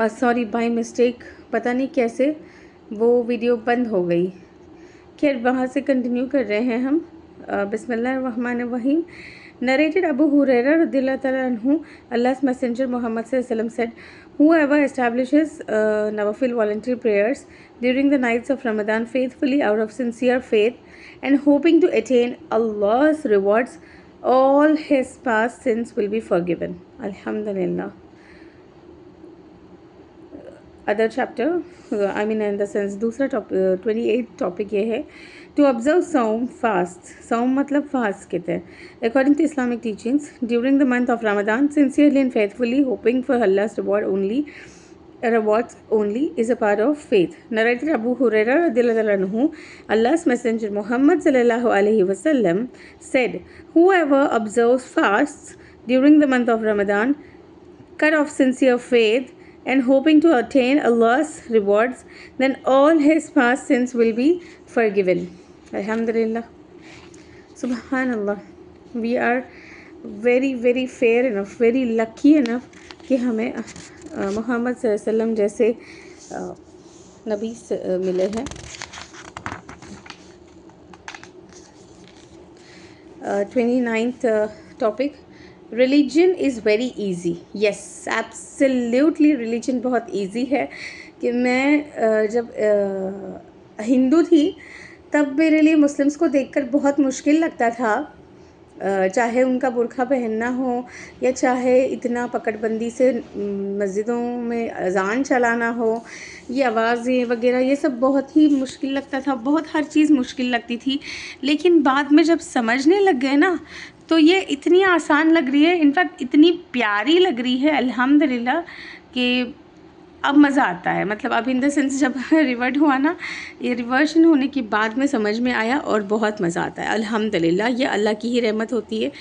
Sorry by mistake पता नहीं कैसे वो वीडियो बंद हो गई। खैर वहाँ से कंटिन्यू कर रहे हैं हम। बिस्मिल्लाहिर्रहमानिर्रहीम। Narrated Abu Huraira radhiyallahu ta'ala anhu, Allah's Messenger Muhammad sallallahu alaihi wasallam said, whoever establishes nawafil voluntary prayers during the nights of Ramadan faithfully out of sincere faith and hoping to attain Allah's rewards, all his past sins will be forgiven. Alhamdulillah. Other chapter I mean in the sense दूसरा 28 topic ये है to observe सौम fast. सौम मतलब fast कहते हैं। According to Islamic teachings during the month of Ramadan sincerely and faithfully hoping for अल्लाह's rewards only is a part of faith. Narrated Abu Huraira radhiyallahu anhu, Allah's Messenger Muhammad sallallahu alaihi wasallam said, whoever observes fasts during the month of Ramadan, cut off sincere faith and hoping to attain Allah's rewards, then all his past sins will be forgiven. Alhamdulillah. Subhanallah. We are very very fair enough, very lucky enough कि हमें मोहम्मद सल्लल्लाहु अलैहि वसल्लम जैसे नबी मिले हैं। 29th topic, religion is very easy. Yes absolutely religion बहुत easy है। कि मैं जब हिंदू थी तब मेरे लिए मुस्लिम्स को देखकर बहुत मुश्किल लगता था, चाहे उनका बुर्का पहनना हो या चाहे इतना पकड़बंदी से मस्जिदों में अज़ान चलाना हो, ये आवाज़ें वगैरह ये सब बहुत ही मुश्किल लगता था, बहुत हर चीज़ मुश्किल लगती थी। लेकिन बाद में जब समझने लग गए ना तो ये इतनी आसान लग रही है, इनफैक्ट इतनी प्यारी लग रही है अल्हम्दुलिल्लाह कि अब मज़ा आता है। मतलब अब इन द सेंस जब रिवर्ट हुआ ना, ये रिवर्शन होने के बाद में समझ में आया और बहुत मज़ा आता है अल्हम्दुलिल्लाह। ये अल्लाह की ही रहमत होती है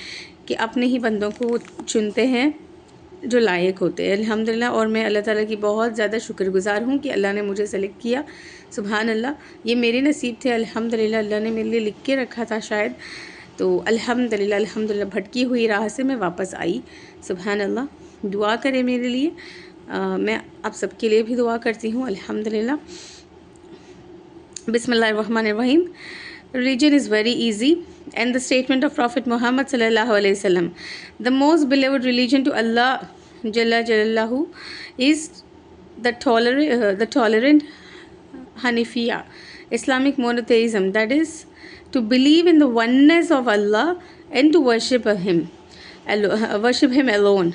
कि अपने ही बंदों को चुनते हैं जो लायक होते हैं अल्हम्दुलिल्लाह। और मैं अल्लाह ताला की बहुत ज़्यादा शुक्रगुज़ार हूँ कि अल्लाह ने मुझे सेलेक्ट किया। सुभान अल्लाह, ये मेरे नसीब थे अल्हम्दुलिल्लाह, अल्लाह ने मेरे लिए लिख के रखा था शायद। तो अल्हम्दुलिल्लाह अल्हम्दुलिल्लाह भटकी हुई राह से मैं वापस आई। सुभान अल्लाह, दुआ करें मेरे लिए। मैं आप सबके लिए भी दुआ करती हूँ अल्हम्दुलिल्लाह। बिस्मिल्लाहिर्रहमानिर्रहीम। Religion is very easy, and the statement of Prophet Muhammad sallallahu alaihi wasallam, the most beloved religion to Allah Jalla Jalaluhu is the tolerant Hanafiya, Islamic monotheism, that is to believe in the oneness of Allah and to worship Him alone,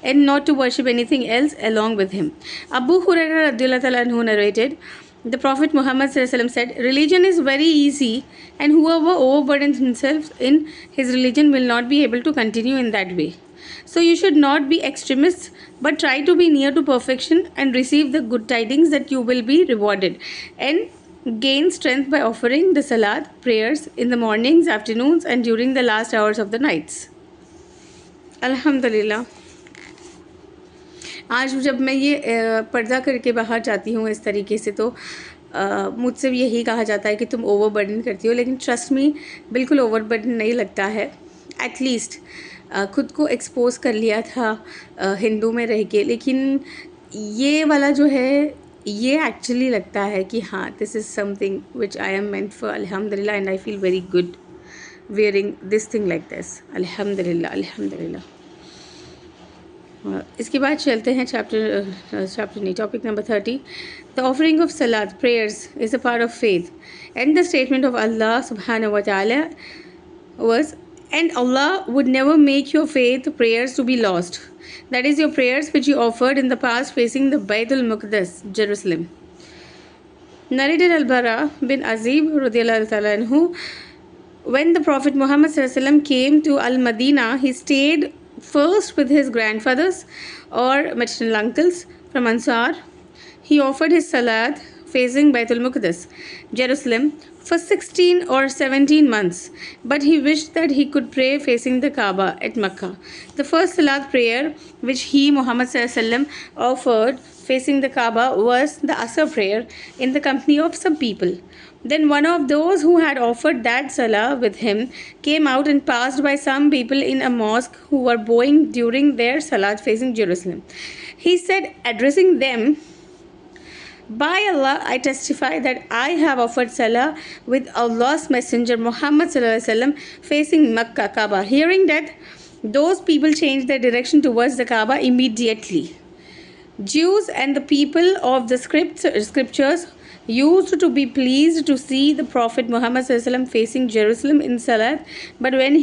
and not to worship anything else along with Him. Abu Huraira radhiyallahu ta'ala anhu narrated, the Prophet Muhammad sallallahu alaihi wasallam said, religion is very easy, and whoever overburdens himself in his religion will not be able to continue in that way. So you should not be extremists, but try to be near to perfection and receive the good tidings that you will be rewarded, and gain strength by offering the salat prayers in the mornings, afternoons, and during the last hours of the nights. Alhamdulillah. आज जब मैं ये पर्दा करके बाहर जाती हूँ इस तरीके से तो मुझसे यही कहा जाता है कि तुम ओवरबर्डन करती हो, लेकिन ट्रस्ट मी बिल्कुल ओवरबर्डन नहीं लगता है। एटलीस्ट खुद को एक्सपोज कर लिया था हिंदू में रह के, लेकिन ये वाला जो है ये एक्चुअली लगता है कि हाँ this is something which I am meant for अल्हम्दुलिल्लाह, and I feel very good wearing this thing like this अल्हम्दुलिल्लाह अल्हम्दुलिल्लाह। इसके बाद चलते हैं topic number 30। The offering of सलात prayers is a part of faith, and the statement of Allah सुब्हानहू व तआला was, and Allah would never make your faith prayers to be lost. That is your prayers which you offered in the past facing the Baytul Muqaddas, Jerusalem. Narrated Al-Bara bin Azib radiyallahu ta'ala anhu, when the Prophet Muhammad sallallahu alaihi wasallam came to Al-Madinah, he stayed first with his grandfathers or maternal uncles from Ansar. He offered his salat facing Baitul Muqaddas, Jerusalem, for 16 or 17 months, but he wished that he could pray facing the Kaaba at Mecca. The first Salat prayer which he, Muhammad ﷺ, offered facing the Kaaba was the Asr prayer in the company of some people. Then one of those who had offered that salah with him came out and passed by some people in a mosque who were bowing during their salat facing Jerusalem. He said, addressing them, by Allah, I testify that I have offered salah with Allah's Messenger Muhammad ﷺ facing Makkah Kaaba. Hearing that, those people changed their direction towards the Kaaba immediately. Jews and the people of the scriptures used to be pleased to see the Prophet Muhammad ﷺ facing Jerusalem in Salat, but when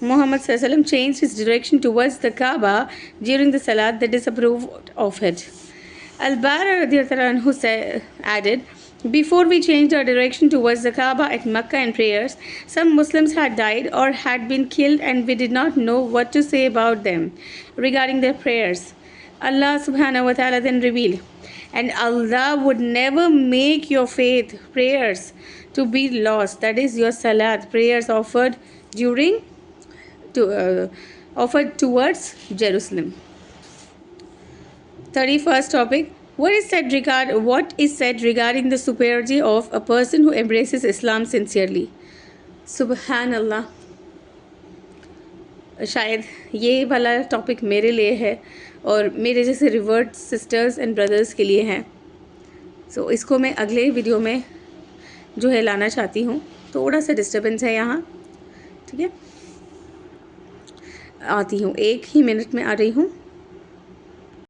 Muhammad ﷺ changed his direction towards the Kaaba during the Salat, they disapproved of it. Al-Bara radiallahu anhu added, before we changed our direction towards the Kaaba at Makkah in prayers, some Muslims had died or had been killed and we did not know what to say about them regarding their prayers. Allah subhanahu wa ta'ala then revealed, and Allah would never make your faith prayers to be lost. That is your salat, prayers offered offered towards Jerusalem. 31st topic. What is said regarding the superiority of a person who embraces Islam sincerely? Subhanallah. शायद ये वाला topic मेरे लिए है और मेरे जैसे revert sisters and brothers के लिए हैं. सो इसको मैं अगले वीडियो में जो है लाना चाहती हूँ. थोड़ा सा डिस्टर्बेंस है यहाँ, ठीक है. आती हूँ, 1 ही मिनट में आ रही हूँ.